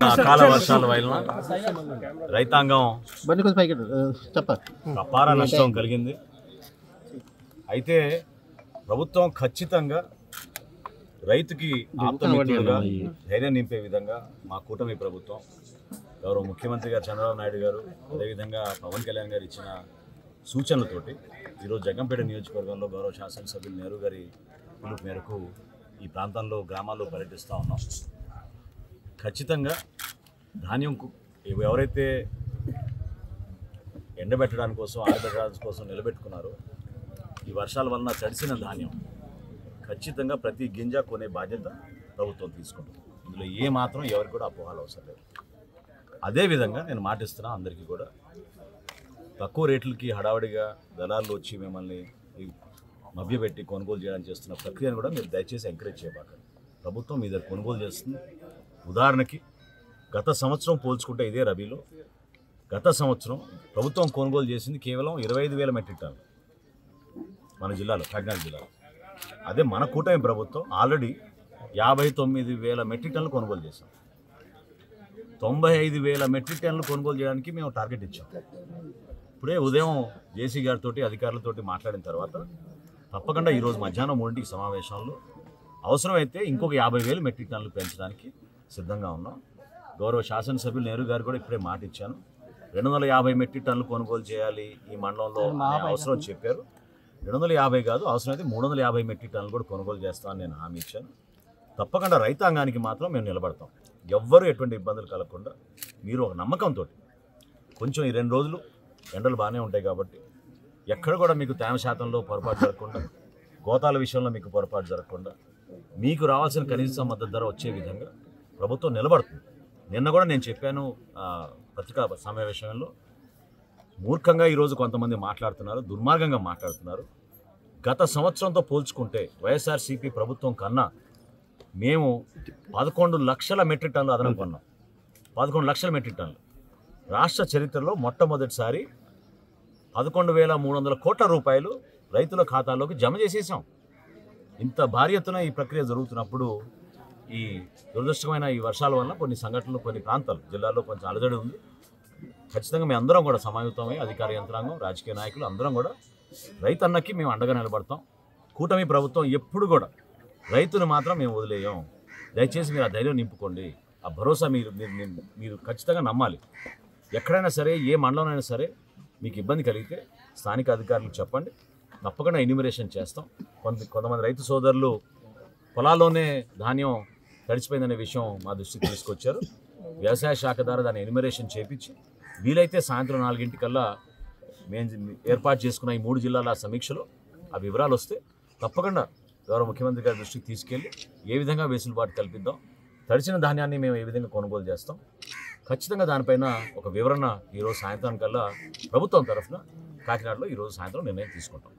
అకాల వర్షాల వలన రైతాంగం అపార నష్టం కలిగింది. అయితే ప్రభుత్వం ఖచ్చితంగా రైతుకి ఆప్తమిత్రులుగా ధైర్యం నింపే విధంగా మా కూటమి ప్రభుత్వం గౌరవ ముఖ్యమంత్రి గారు చంద్రబాబు నాయుడు గారు అదేవిధంగా పవన్ కళ్యాణ్ గారు ఇచ్చిన సూచనలతోటి ఈరోజు జగ్గంపేట నియోజకవర్గంలో గౌరవ శాసనసభ్యులు నెహ్రూ గారి పిలుపు మేరకు ఈ ప్రాంతంలో గ్రామాల్లో పర్యటిస్తూ ఉన్నాం. ఖచ్చితంగా ధాన్యం ఎవరైతే ఎండబెట్టడానికి కోసం ఆరబెట్టడానికి కోసం నిలబెట్టుకున్నారో ఈ వర్షాల వలన తడిసిన ధాన్యం ఖచ్చితంగా ప్రతి గింజ కొనే బాధ్యత ప్రభుత్వం తీసుకుంటుంది. ఇందులో ఏ మాత్రం ఎవరికి కూడా అపోహలు అవసరం లేదు. అదేవిధంగా నేను మాటిస్తున్నా అందరికీ కూడా తక్కువ రేట్లకి హడావడిగా దళాలు వచ్చి మిమ్మల్ని మభ్యపెట్టి కొనుగోలు చేయడానికి చేస్తున్న ప్రక్రియను కూడా మీరు దయచేసి ఎంకరేజ్ చేయబాకండి. ప్రభుత్వం మీ దగ్గర కొనుగోలు చేస్తుంది. ఉదాహరణకి గత సంవత్సరం పోల్చుకుంటే ఇదే రబీలో గత సంవత్సరం ప్రభుత్వం కొనుగోలు చేసింది కేవలం 25,000 మెట్రిక్ టన్నులు మన జిల్లాలో, కాకినాడ జిల్లాలో. అదే మన కూటమి ప్రభుత్వం ఆల్రెడీ 59,000 మెట్రిక్ టన్నులు కొనుగోలు చేశాం. 95,000 మెట్రిక్ టన్నులు కొనుగోలు చేయడానికి మేము టార్గెట్ ఇచ్చాం. ఇప్పుడే ఉదయం జేసీ గారితో అధికారులతో మాట్లాడిన తర్వాత తప్పకుండా ఈరోజు మధ్యాహ్నం 3ంటికి సమావేశంలో అవసరమైతే ఇంకొక 50,000 మెట్రిక్ టన్నులు పెంచడానికి సిద్ధంగా ఉన్నాం. గౌరవ శాసనసభ్యులు నెహ్రూ గారు కూడా ఇప్పుడే మాట ఇచ్చాను. 250 మెట్రిక్ టన్నులు కొనుగోలు చేయాలి ఈ మండలంలో అవసరం చెప్పారు. 250 కాదు, అవసరమైతే 350 మెట్రిక్ టన్నులు కూడా కొనుగోలు చేస్తామని నేను హామీ ఇచ్చాను. తప్పకుండా రైతాంగానికి మాత్రం మేము నిలబడతాం. ఎవ్వరూ ఎటువంటి ఇబ్బందులు కలగకుండా మీరు ఒక నమ్మకంతో కొంచెం ఈ 2 రోజులు ఎండలు బాగానే ఉంటాయి కాబట్టి ఎక్కడ కూడా మీకు తేమ శాతంలో పొరపాటు జరగకుండా, గోతాల విషయంలో మీకు పొరపాటు జరగకుండా మీకు రావాల్సిన కనీస మద్దతు ధర వచ్చే విధంగా ప్రభుత్వం నిలబడుతుంది. నిన్న కూడా నేను చెప్పాను పత్రికా సమావేశంలో, మూర్ఖంగా ఈరోజు కొంతమంది మాట్లాడుతున్నారు, దుర్మార్గంగా మాట్లాడుతున్నారు. గత సంవత్సరంతో పోల్చుకుంటే వైఎస్ఆర్సీపీ ప్రభుత్వం కన్నా మేము 11 లక్షల మెట్రిక్ టన్నులు అదనం కొన్నాం. 11 లక్షల మెట్రిక్ టన్నులు రాష్ట్ర చరిత్రలో మొట్టమొదటిసారి 11,300 కోట్ల రూపాయలు రైతుల ఖాతాల్లోకి జమ చేసేసాం. ఇంత భారీ ఎత్తున ఈ ప్రక్రియ జరుగుతున్నప్పుడు ఈ దురదృష్టమైన ఈ వర్షాల వల్ల కొన్ని సంఘటనలు, కొన్ని ప్రాంతాలు జిల్లాలో కొంచెం అలజడి ఉంది. ఖచ్చితంగా మేము అందరం కూడా సమాయుతమై అధికార యంత్రాంగం, రాజకీయ నాయకులు అందరం కూడా రైతన్నకి మేము అండగా నిలబడతాం. కూటమి ప్రభుత్వం ఎప్పుడు కూడా రైతును మాత్రం మేము వదిలేయం. దయచేసి మీరు ఆ ధైర్యం నింపుకోండి. ఆ భరోసా మీరు ఖచ్చితంగా నమ్మాలి. ఎక్కడైనా సరే, ఏ మండలంలో సరే మీకు ఇబ్బంది కలిగితే స్థానిక అధికారులకు చెప్పండి. తప్పకుండా ఎన్యూమరేషన్ చేస్తాం. కొంతమంది రైతు సోదరులు పొలాల్లోనే ధాన్యం తడిచిపోయిందనే విషయం మా దృష్టికి తీసుకొచ్చారు. వ్యవసాయ శాఖ ద్వారా దాన్ని ఎన్యూమరేషన్ చేపించి వీలైతే సాయంత్రం 4 మేము ఏర్పాటు చేసుకున్న ఈ 3 జిల్లాల సమీక్షలో ఆ వివరాలు వస్తే తప్పకుండా గౌరవ ముఖ్యమంత్రి గారి దృష్టికి తీసుకెళ్ళి ఏ విధంగా వెసులుబాటు కల్పిద్దాం, తడిచిన ధాన్యాన్ని మేము ఏ విధంగా కొనుగోలు చేస్తాం, ఖచ్చితంగా దానిపైన ఒక వివరణ ఈరోజు సాయంత్రం కల్లా ప్రభుత్వం తరఫున కాకినాడలో ఈరోజు సాయంత్రం నిర్ణయం తీసుకుంటాం.